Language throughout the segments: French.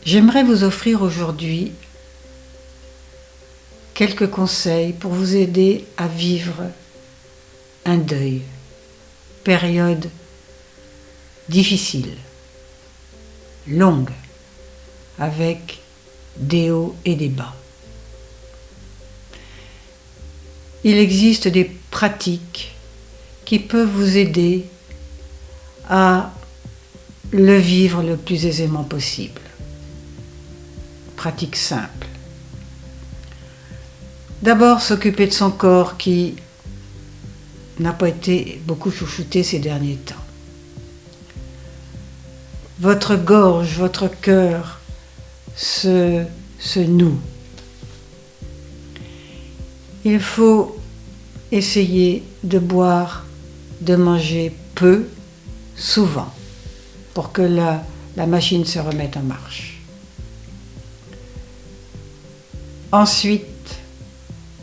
J'aimerais vous offrir aujourd'hui quelques conseils pour vous aider à vivre un deuil, période difficile, longue, avec des hauts et des bas. Il existe des pratiques qui peuvent vous aider à le vivre le plus aisément possible. Pratique simple. D'abord, s'occuper de son corps qui n'a pas été beaucoup chouchouté ces derniers temps. Votre gorge, votre cœur se noue. Il faut essayer de boire, de manger peu, souvent, pour que la machine se remette en marche. Ensuite,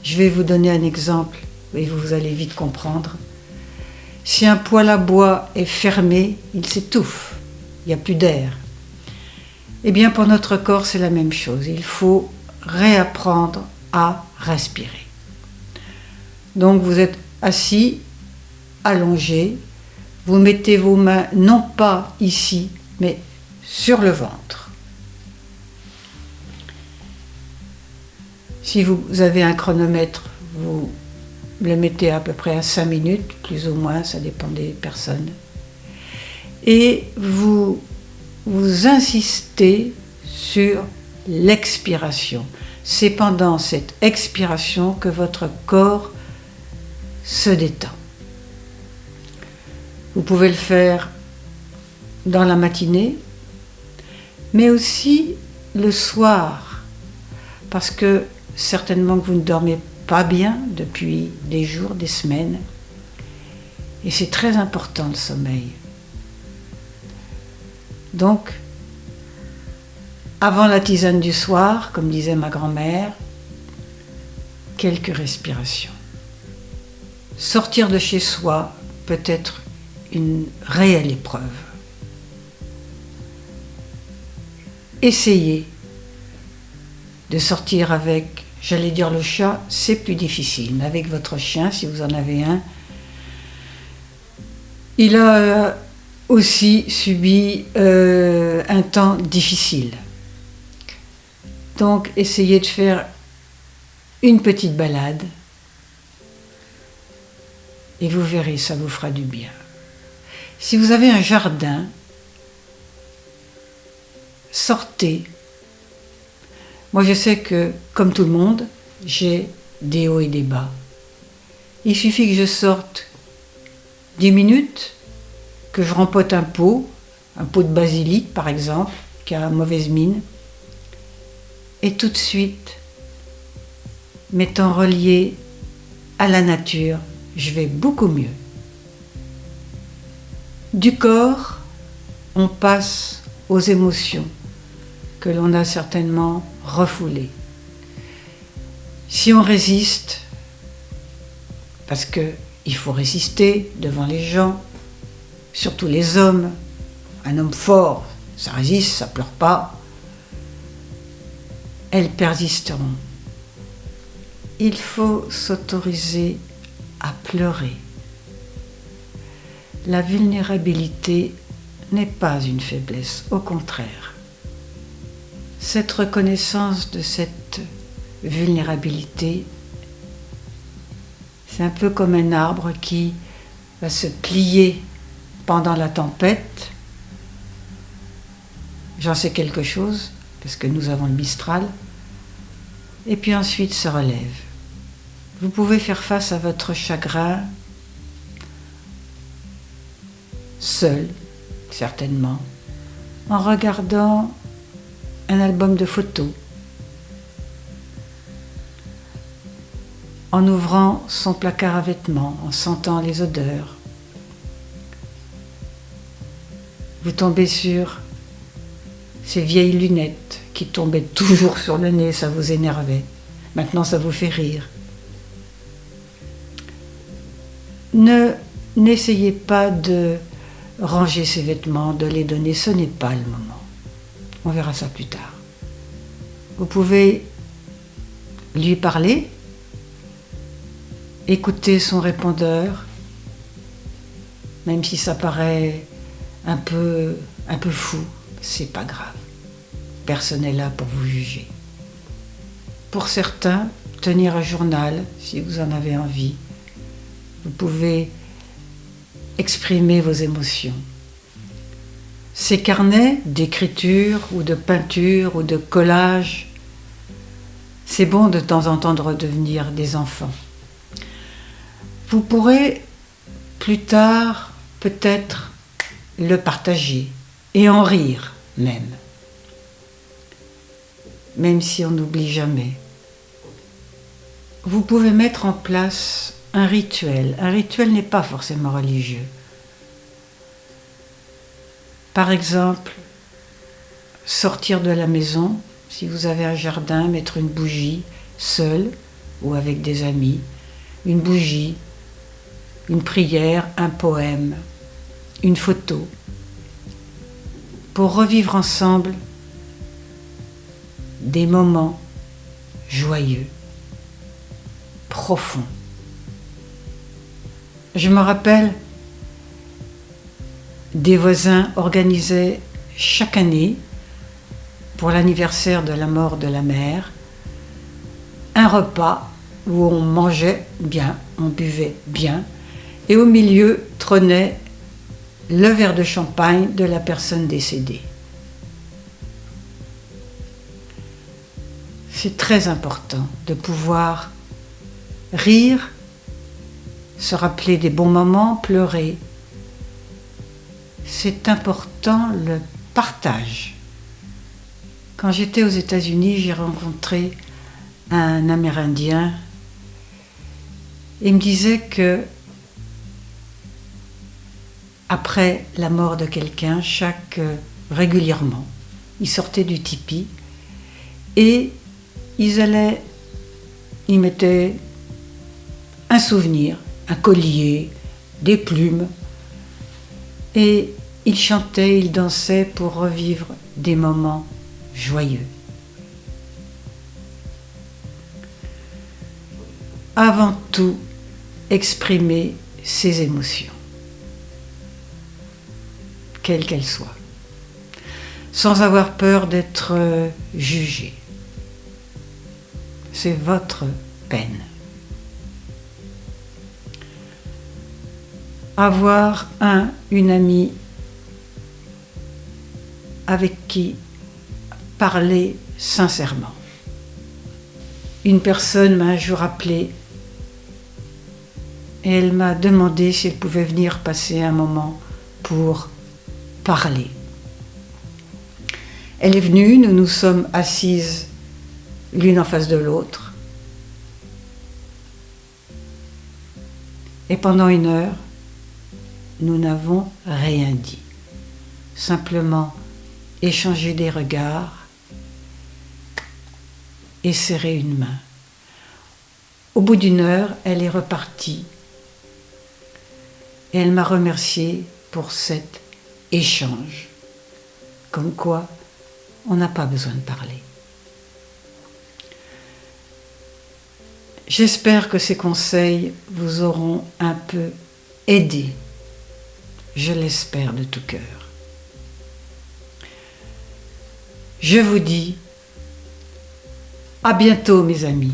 je vais vous donner un exemple et vous allez vite comprendre. Si un poêle à bois est fermé, il s'étouffe, il n'y a plus d'air. Eh bien, pour notre corps, c'est la même chose. Il faut réapprendre à respirer. Donc, vous êtes assis, allongé, vous mettez vos mains non pas ici, mais sur le ventre. Si vous avez un chronomètre, vous le mettez à peu près à 5 minutes, plus ou moins, ça dépend des personnes. Et vous insistez sur l'expiration. C'est pendant cette expiration que votre corps se détend. Vous pouvez le faire dans la matinée, mais aussi le soir, parce que certainement que vous ne dormez pas bien depuis des jours, des semaines, et c'est très important le sommeil. Donc, avant la tisane du soir, comme disait ma grand-mère, quelques respirations. Sortir de chez soi peut être une réelle épreuve. Essayez de sortir avec, j'allais dire le chat, c'est plus difficile, mais avec votre chien, si vous en avez un, il a aussi subi un temps difficile. Donc, essayez de faire une petite balade et vous verrez, ça vous fera du bien. Si vous avez un jardin, sortez. Moi, je sais que, comme tout le monde, j'ai des hauts et des bas. Il suffit que je sorte 10 minutes, que je rempote un pot de basilic, par exemple, qui a mauvaise mine, et tout de suite, m'étant relié à la nature, je vais beaucoup mieux. Du corps, on passe aux émotions que l'on a certainement refoulées. Si on résiste, parce qu'il faut résister devant les gens, surtout les hommes, un homme fort, ça résiste, ça pleure pas, elles persisteront. Il faut s'autoriser à pleurer. La vulnérabilité n'est pas une faiblesse, au contraire. Cette reconnaissance de cette vulnérabilité, c'est un peu comme un arbre qui va se plier pendant la tempête. J'en sais quelque chose, parce que nous avons le Mistral, et puis ensuite se relève. Vous pouvez faire face à votre chagrin seul, certainement, en regardant un album de photos, en ouvrant son placard à vêtements, en sentant les odeurs. Vous tombez sur ces vieilles lunettes qui tombaient toujours sur le nez, ça vous énervait. Maintenant, ça vous fait rire. N'essayez pas de ranger ces vêtements, de les donner, ce n'est pas le moment. On verra ça plus tard. Vous pouvez lui parler, écouter son répondeur, même si ça paraît un peu fou, c'est pas grave. Personne n'est là pour vous juger. Pour certains, tenir un journal, si vous en avez envie. Vous pouvez exprimer vos émotions. Ces carnets d'écriture ou de peinture ou de collage, c'est bon de temps en temps de redevenir des enfants. Vous pourrez plus tard peut-être le partager et en rire même si on n'oublie jamais. Vous pouvez mettre en place un rituel. Un rituel n'est pas forcément religieux. Par exemple, sortir de la maison, si vous avez un jardin, mettre une bougie, seul ou avec des amis, une bougie, une prière, un poème, une photo, pour revivre ensemble des moments joyeux, profonds. Je me rappelle, des voisins organisaient chaque année, pour l'anniversaire de la mort de la mère, un repas où on mangeait bien, on buvait bien, et au milieu trônait le verre de champagne de la personne décédée. C'est très important de pouvoir rire, se rappeler des bons moments, pleurer. C'est important le partage. Quand j'étais aux États-Unis, j'ai rencontré un Amérindien et il me disait que après la mort de quelqu'un, régulièrement, ils sortaient du tipi et ils mettaient un souvenir, un collier, des plumes, et ils chantaient, ils dansaient pour revivre des moments joyeux. Avant tout, exprimer ses émotions, quelles qu'elles soient, sans avoir peur d'être jugé. C'est votre peine. Avoir une amie avec qui parler sincèrement. Une personne m'a un jour appelée et elle m'a demandé si elle pouvait venir passer un moment pour parler. Elle est venue, nous nous sommes assises l'une en face de l'autre. Et pendant 1 heure, nous n'avons rien dit. Simplement échanger des regards et serrer une main. Au bout d'1 heure, elle est repartie et elle m'a remercié pour cet échange. Comme quoi, on n'a pas besoin de parler. J'espère que ces conseils vous auront un peu aidé. Je l'espère de tout cœur. Je vous dis à bientôt mes amis.